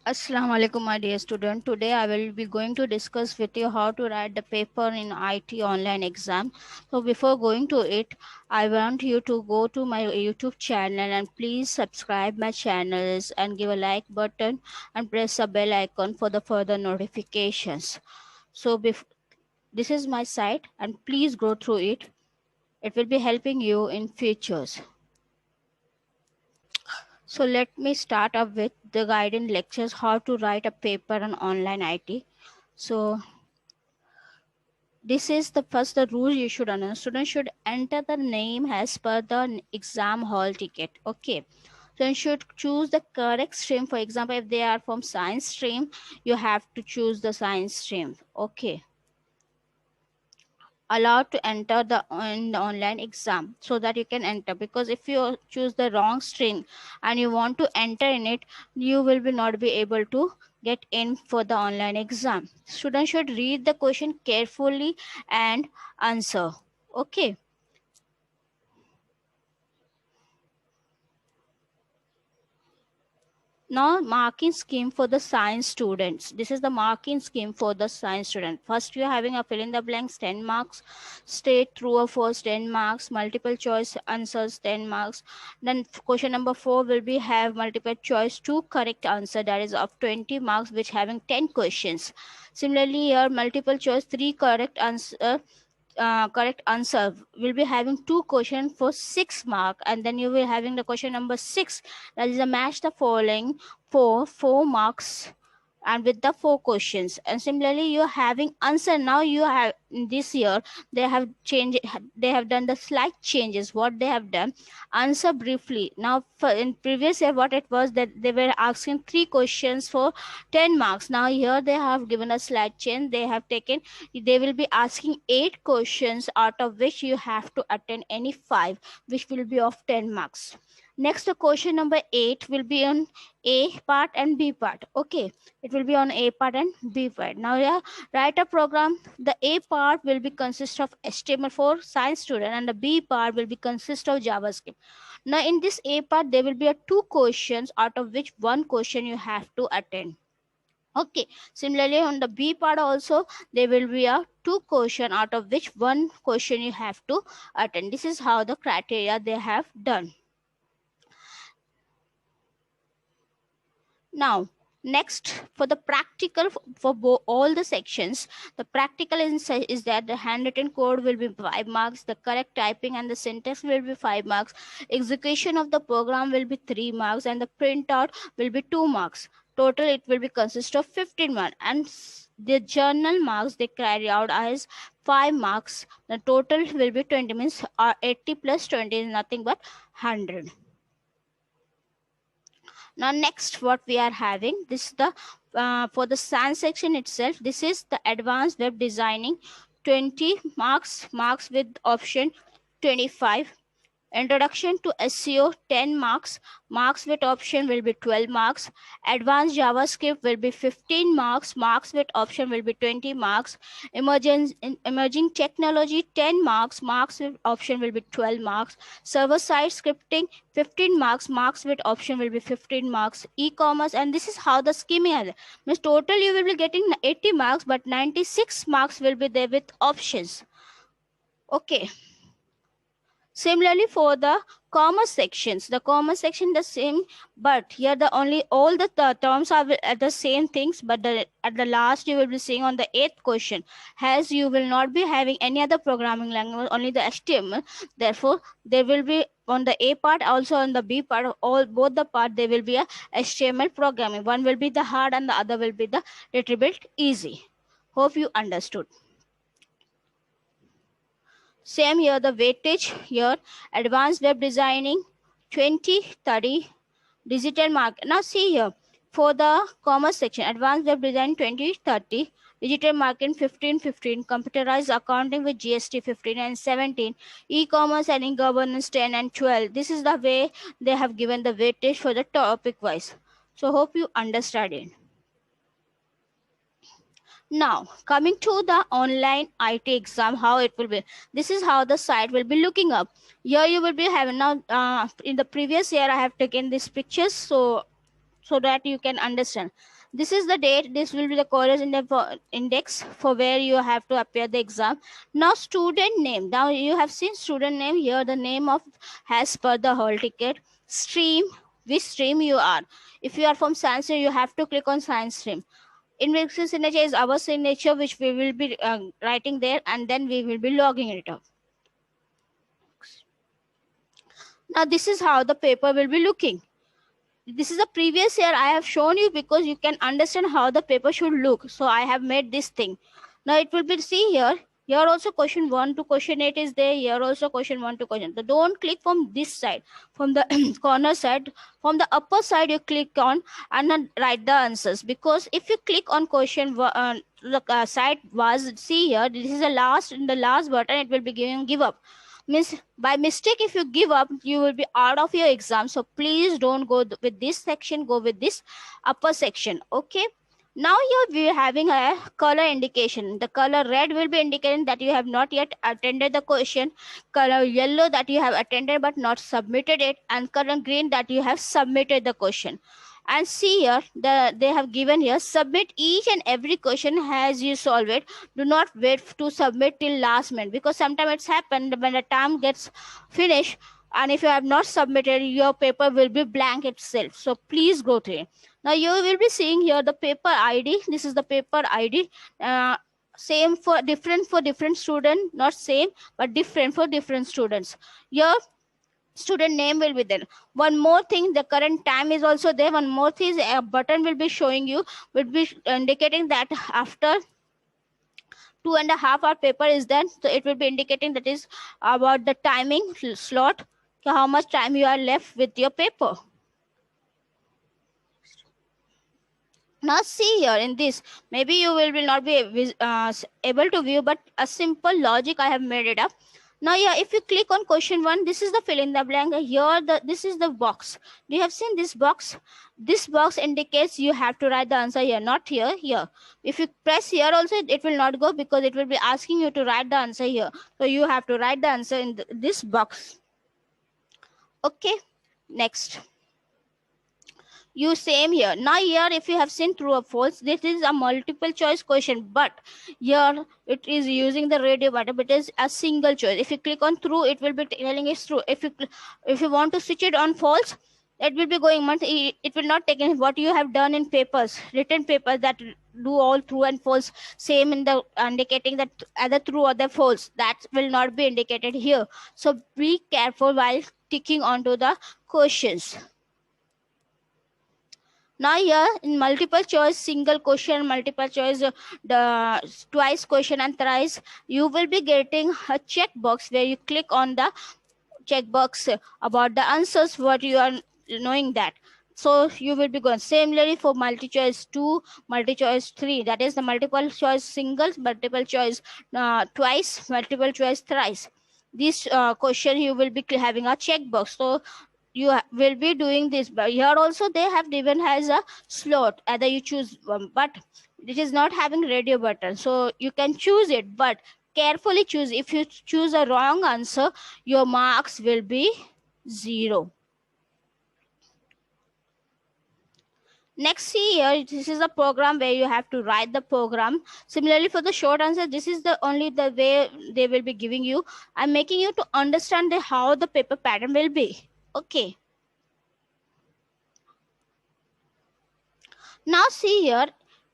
Assalamu alaikum, my dear student. Today I will be going to discuss with you how to write the paper in IT online exam. So before going to it, I want you to go to my YouTube channel and please subscribe my channels and give a like button and press the bell icon for the further notifications. So this is my site and please go through it. It will be helping you in futures. So let me start up with the guiding lectures how to write a paper on online IT. So this is the rule you should understand. Student should enter the name as per the exam hall ticket. Okay. So you should choose the correct stream. For example, if they are from science stream, you have to choose the science stream. Okay. Allowed to enter in the online exam so that you can enter, because if you choose the wrong string and you want to enter in it, you will be not be able to get in for the online exam. Students should read the question carefully and answer. Okay. Now, marking scheme for the science students. This is the marking scheme for the science student. First, you are having a fill in the blanks 10 marks, state true or false 10 marks, multiple choice answers 10 marks. Then question number 4 will be have multiple choice 2 correct answer, that is of 20 marks, which having 10 questions. Similarly, here multiple choice 3 correct answer will be having 2 questions for 6 mark, and then you will having the question number 6, that is a match the following for 4 marks and with the 4 questions. And similarly, you are having answer. Now you have this year they have changed, they have done the slight changes. What they have done, answer briefly. Now in previous year what it was, that they were asking 3 questions for 10 marks. Now here they have given a slight change. They have taken, they will be asking 8 questions, out of which you have to attend any 5, which will be of 10 marks. Next, the question number 8 will be on A part and B part. Okay, it will be on A part and B part. Now, yeah, write a program. The A part will be consist of HTML for science student, and the B part will be consist of JavaScript. Now, in this A part, there will be a 2 questions, out of which 1 question you have to attend. Okay, similarly on the B part also there will be a 2 question, out of which 1 question you have to attend. This is how the criteria they have done. Now, next, for the practical for all the sections, the practical is that the handwritten code will be 5 marks, the correct typing and the syntax will be 5 marks, execution of the program will be 3 marks, and the printout will be 2 marks. Total it will be consist of 15 marks, and the journal marks they carry out as 5 marks. The total will be 20, means 80 plus 20 is nothing but 100. Now next what we are having, this is the for the science section itself, this is the advanced web designing, 20 marks with option 25. Introduction to SEO 10 marks. Marks with option will be 12 marks. Advanced JavaScript will be 15 marks. Marks with option will be 20 marks. Emerging technology 10 marks. Marks with option will be 12 marks. Server side scripting 15 marks. Marks with option will be 15 marks. E-commerce, and this is how the scheming is. Means total you will be getting 80 marks, but 96 marks will be there with options. Okay. Similarly, for the commerce sections, the commerce section the same, but here the only all the terms are at the same things, but at the last you will be seeing on the 8th question, as you will not be having any other programming language, only the HTML. Therefore, there will be on the A part, also on the B part, all both the part there will be a HTML programming. One will be the hard and the other will be the little bit easy. Hope you understood. Same here, the weightage here, advanced web designing 20, 30, digital market. Now see here, for the commerce section, advanced web design 20, 30, digital marketing 15, 15, computerized accounting with GST 15 and 17, e-commerce and e-governance 10 and 12. This is the way they have given the weightage for the topic wise. So hope you understand it. Now, coming to the online IT exam, how it will be. This is how the site will be looking up. Here you will be having now, in the previous year, I have taken these pictures. So so that you can understand. This is the date. This will be the college index for where you have to appear the exam. Now student name. Now you have seen student name here. The name of as per the hall ticket. Stream, which stream you are. If you are from science, you have to click on science stream. Index signature is our signature, which we will be writing there, and then we will be logging it up. Now this is how the paper will be looking. This is the previous year I have shown you because you can understand how the paper should look. So I have made this thing. Now it will be, see here. Here also question 1 to question 8 is there. Here also question 1 to question. So don't click from this side, from the corner side. From the upper side you click on and then write the answers. Because if you click on question the side was, see here, this is the last, in the last button it will be giving give up. Means by mistake if you give up, you will be out of your exam. So please don't go with this section, go with this upper section. Okay, now here we are having a color indication. The color red will be indicating that you have not yet attended the question, color yellow that you have attended but not submitted it, and color green that you have submitted the question. And see here, they have given here, submit each and every question as you solve it. Do not wait to submit till last minute, because sometimes it's happened when the time gets finished and if you have not submitted, your paper will be blank itself. So please go through it. Now you will be seeing here the paper ID. This is the paper ID. Same for different student, not same but different for different students. Your student name will be there. One more thing, the current time is also there. One more thing, a button will be showing you, will be indicating that after 2.5 hour paper is done. So it will be indicating that is about the timing slot, how much time you are left with your paper. Now see here in this, maybe you will not be able to view, but a simple logic I have made it up. Now yeah, if you click on question 1, this is the fill in the blank. Here this is the box. You have seen this box. This box indicates you have to write the answer here, not here, here. If you press here also, it will not go because it will be asking you to write the answer here. So you have to write the answer in this box. Okay, next. You same here. Now here if you have seen true or false, this is a multiple choice question, but here it is using the radio button, but it is a single choice. If you click on true, it will be telling it's true. If you want to switch it on false, it will be going, it will not take in what you have done in papers, written papers that do all true and false, same in the indicating that either true or the false, that will not be indicated here. So be careful while ticking onto the questions. Now here in multiple choice, single question, multiple choice, the twice question and thrice, you will be getting a checkbox where you click on the checkbox about the answers, what you are knowing that. So you will be going similarly for multi-choice 2, multi-choice 3, that is the multiple choice single, multiple choice twice, multiple choice thrice. This question you will be having a checkbox. So you will be doing this, but here also they have given as a slot, either you choose one, but it is not having radio button, so you can choose it, but carefully choose. If you choose a wrong answer, your marks will be 0. Next, see here, this is a program where you have to write the program. Similarly for the short answer, this is the only the way they will be giving you. I'm making you to understand how the paper pattern will be. Okay. Now see here,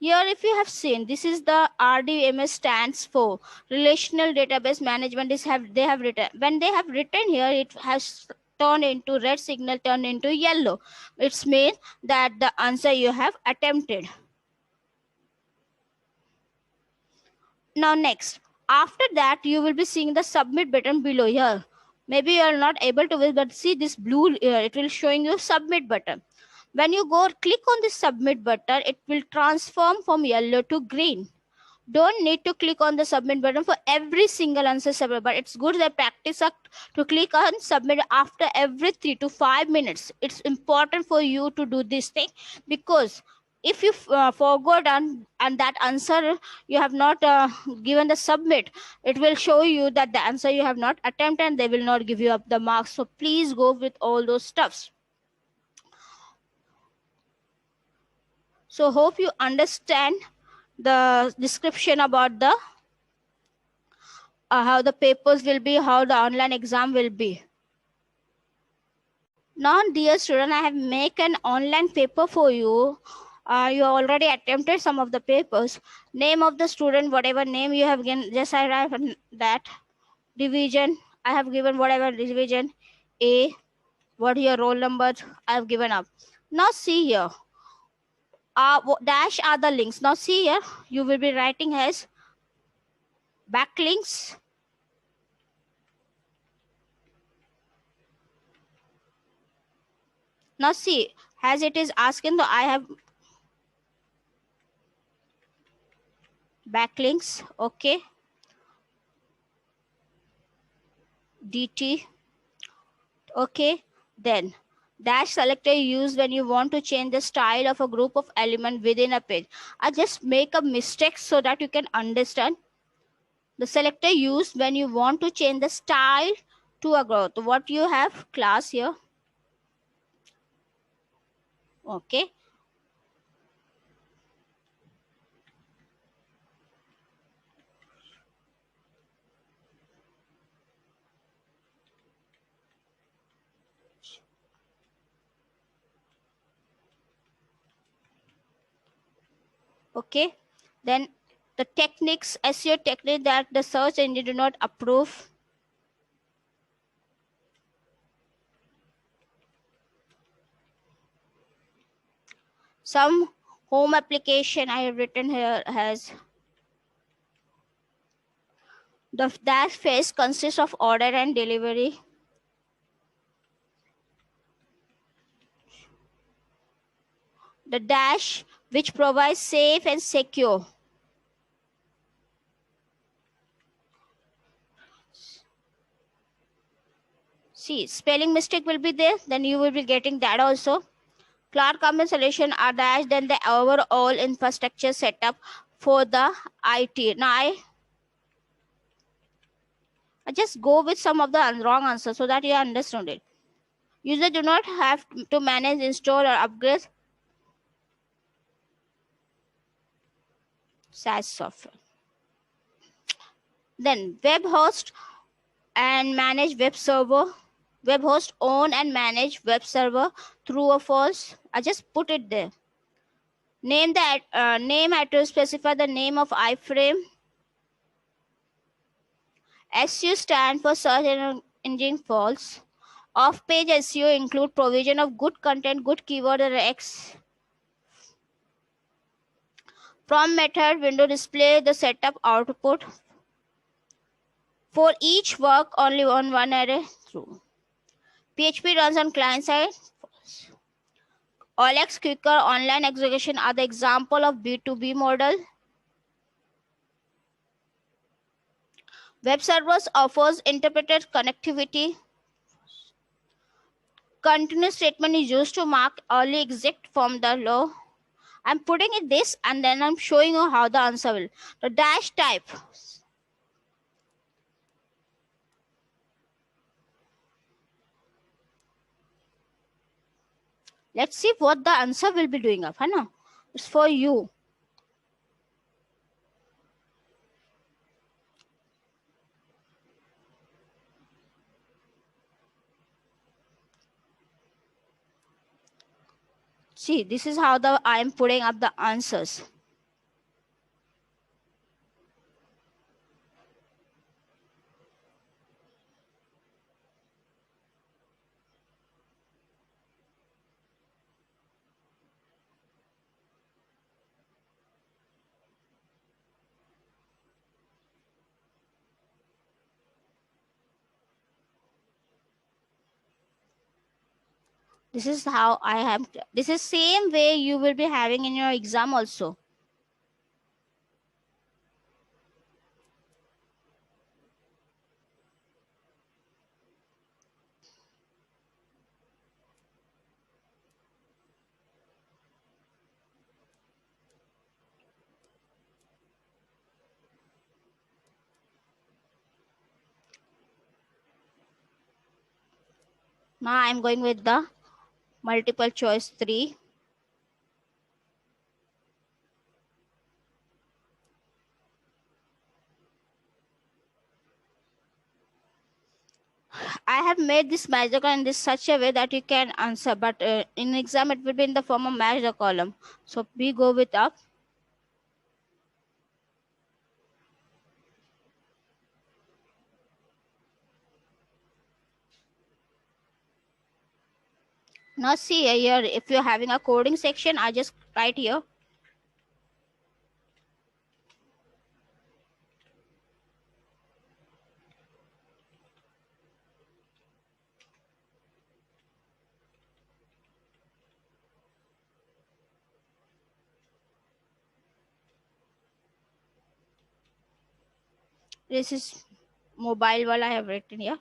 if you have seen, this is the RDMS stands for Relational Database Management. They have written. When they have written here, it has turned into red signal, turned into yellow. It's mean that the answer you have attempted. Now next, after that, you will be seeing the submit button below here. Maybe you are not able to, but see this blue, it will showing you submit button. When you go click on the submit button, it will transform from yellow to green. Don't need to click on the submit button for every single answer submit, but it's good that practice to click on submit after every 3 to 5 minutes. It's important for you to do this thing, because if you forgot and that answer you have not given the submit, it will show you that the answer you have not attempted and they will not give you up the marks. So please go with all those stuffs. So hope you understand the description about the how the papers will be, how the online exam will be. Now, dear student, I have make an online paper for you. You already attempted some of the papers. Name of the student, whatever name you have given, just I write that. Division, I have given whatever division. A, what your roll number, I have given up. Now see here. Dash are the links. Now see here, you will be writing as backlinks. Now see, as it is asking, I have backlinks. Okay. DT. Okay. Then dash selector used when you want to change the style of a group of element within a page. I just make a mistake so that you can understand. The selector used when you want to change the style to a growth. What you have class here. Okay. Okay. Then the techniques, SEO technique that the search engine do not approve. Some home application I have written here has the dash phase consists of order and delivery. The dash which provides safe and secure. See, spelling mistake will be there, then you will be getting that also. Cloud Common Solution are dash, then the overall infrastructure setup for the IT. Now I just go with some of the wrong answers so that you understand it. User do not have to manage, install or upgrade SaaS software. Then web host and manage web server. Web host own and manage web server. True or false? I just put it there. Name the name attribute, specify the name of iframe. SEO stand for search engine false. Off-page SEO include provision of good content, good keyword or X. From method window display the setup output. For each work only on one array. True. PHP runs on client side. False. OLX quicker online execution are the example of B2B model. Web servers offers interpreted connectivity. Continuous statement is used to mark early exit from the law. I'm putting it this and then I'm showing you how the answer will. The dash type. Let's see what the answer will be doing up. Hana? It's for you. See, this is how I am putting up the answers. This is how I have. This is same way you will be having in your exam also. Now I'm going with the multiple choice 3. I have made this measure column in this such a way that you can answer, but in exam it will be in the form of measure column. So we go with up. Now see here, if you're having a coding section, I just write here. This is mobile while I have written here.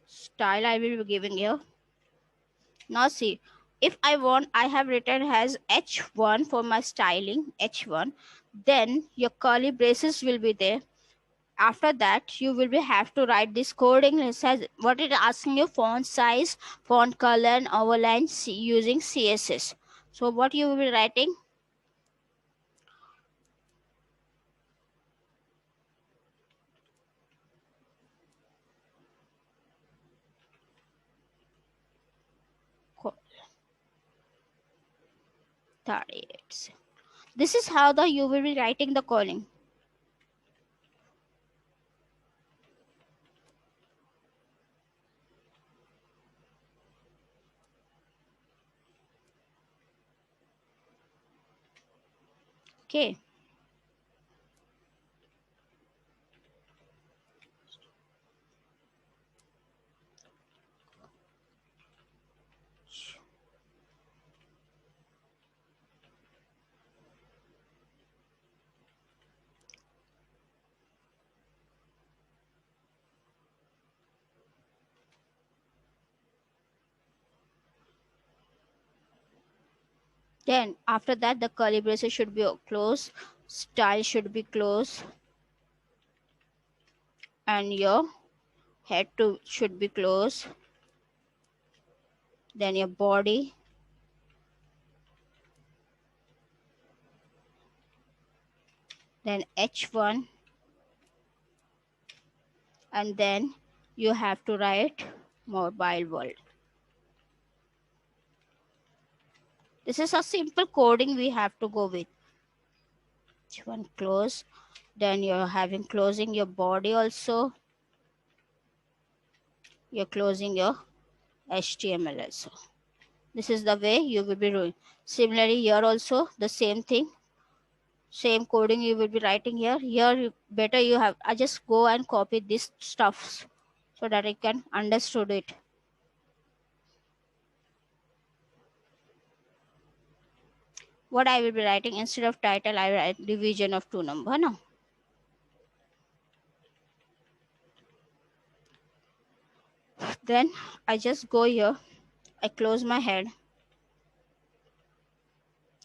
Style I will be giving here. Now see, if I want, I have written as H1 for my styling, H1. Then your curly braces will be there. After that, you will be have to write this coding. It says what it asking you: font size, font color, and overline using CSS. So what you will be writing? Co- 38. This is how the you will be writing the calling. Okay. Then after that, the curly braces should be closed, style should be closed, and your head to should be closed. Then your body, then H1, and then you have to write mobile world. This is a simple coding we have to go with. H1 close, then you're having closing your body also. You're closing your HTML also. This is the way you will be doing. Similarly, here also the same thing, same coding you will be writing here. Here better you have. I just go and copy this stuff so that I can understood it. What I will be writing instead of title, I write division of two number now. Then I just go here. I close my head.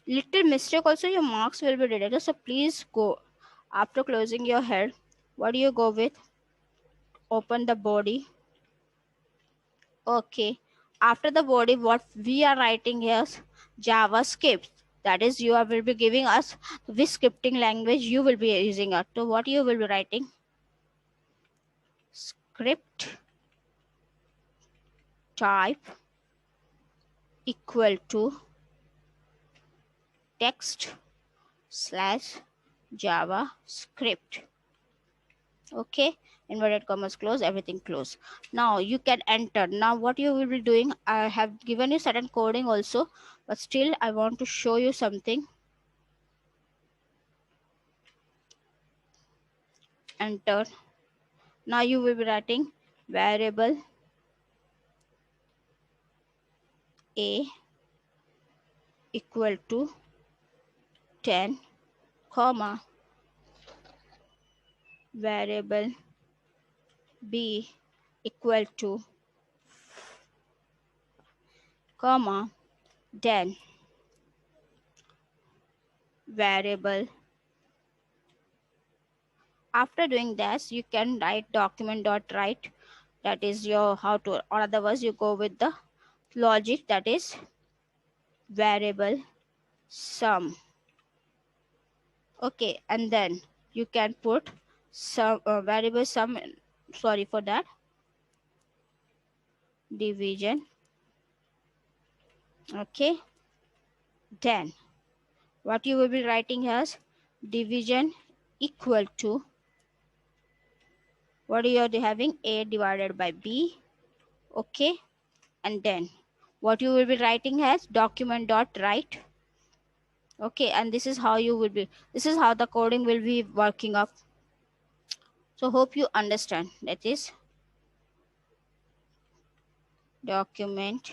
Little mistake also your marks will be deducted. So please go after closing your head. What do you go with? Open the body. Okay. After the body, what we are writing here is JavaScript. That is, you will be giving us which scripting language you will be using. So what you will be writing? Script type equal to text slash JavaScript. Okay, inverted commas close, everything close. Now you can enter. Now what you will be doing, I have given you certain coding also, but still I want to show you something. Enter. Now you will be writing variable a equal to 10 comma variable b equal to comma then variable. After doing this, you can write document dot write, that is your how to, or otherwise you go with the logic, that is variable sum Okay, and then you can put some variable sum, sorry for that, division. Okay, then what you will be writing as division equal to, what you are having, A divided by B. Okay, and then what you will be writing as document dot write. Okay, and this is how you will be, this is how the coding will be working up. So hope you understand. That is document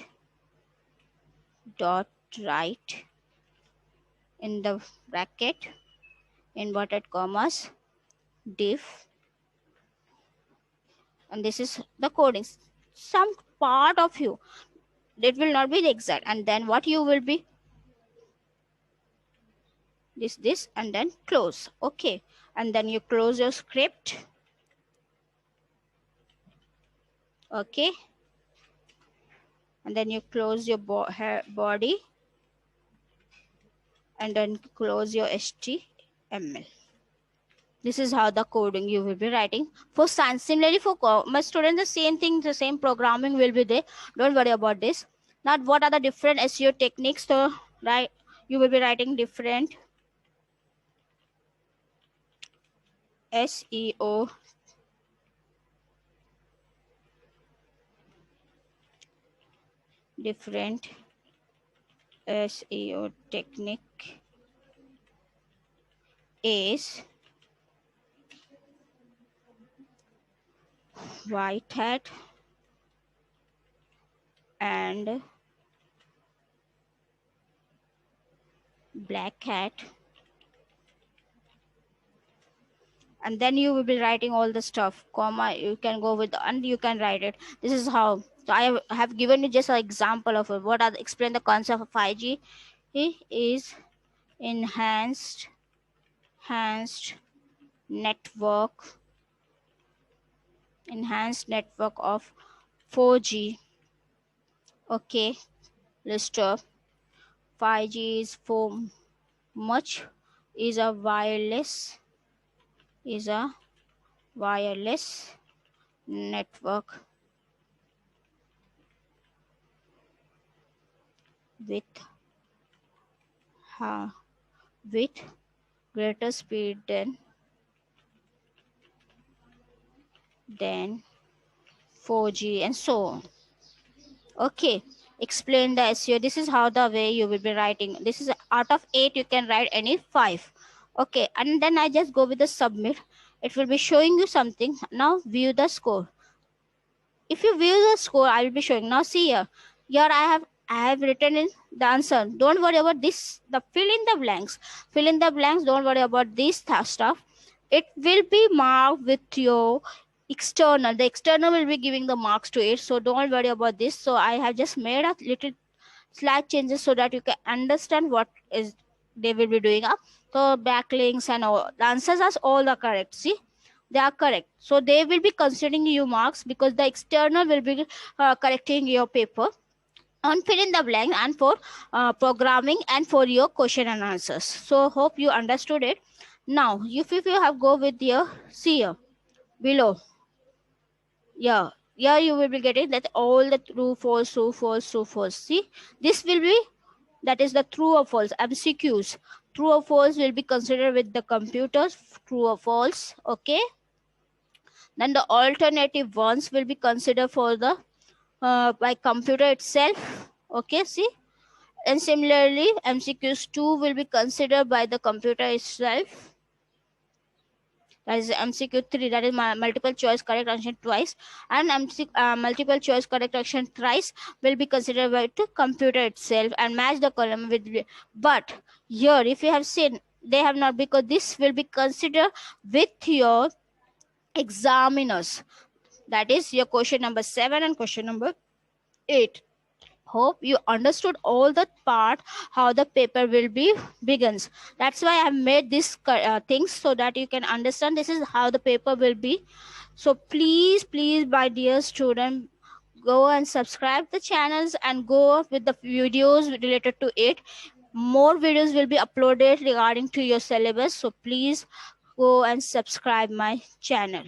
dot write in the bracket inverted commas div, and this is the coding. Some part of you, it will not be the exact, and then what you will be this and then close. Okay, and then you close your script. Okay, and then you close your body, and then close your HTML. This is how the coding you will be writing for science. Similarly for commerce students, the same thing, the same programming will be there. Don't worry about this. Now what are the different SEO techniques? So right, you will be writing different SEO technique is white hat and black hat, and then you will be writing all the stuff, comma, you can go with, and you can write it. This is how. So I have given you just an example of it. What are explain the concept of 5G. It is enhanced network of 4G. Okay, list of 5G is for much is a wireless network with with greater speed than 4G and so on. Okay, explain the SEO. This is how the way you will be writing. This is out of 8 you can write any 5. Okay, and then I just go with the submit. It will be showing you something. Now view the score. If you view the score, I will be showing. Now see here. Here I have written in the answer. Don't worry about this. The fill in the blanks. Fill in the blanks. Don't worry about this stuff. It will be marked with your external. The external will be giving the marks to it. So don't worry about this. So I have just made a little slight changes so that you can understand what is they will be doing up. So backlinks and all the answers are all the correct. See, they are correct. So they will be considering you marks because the external will be correcting your paper on fill in the blank and for programming and for your question and answers. So hope you understood it. Now if you have go with your, see here below, yeah, you will be getting that all the true false. See, this will be, that is the true or false MCQs. True or false will be considered with the computers, true or false. Okay, then the alternative ones will be considered for the by computer itself. Okay, see, and similarly MCQs 2 will be considered by the computer itself. That is MCQ 3, that is multiple choice correct answer twice, and multiple choice correct action thrice will be considered by the computer itself and match the column with. But here if you have seen, they have not, because this will be considered with your examiners. That is your question number 7 and question number 8. Hope you understood all the part how the paper will be begins. That's why I have made this things so that you can understand this is how the paper will be. So please my dear student, go and subscribe the channels and go with the videos related to it. More videos will be uploaded regarding to your syllabus, so please go and subscribe my channel.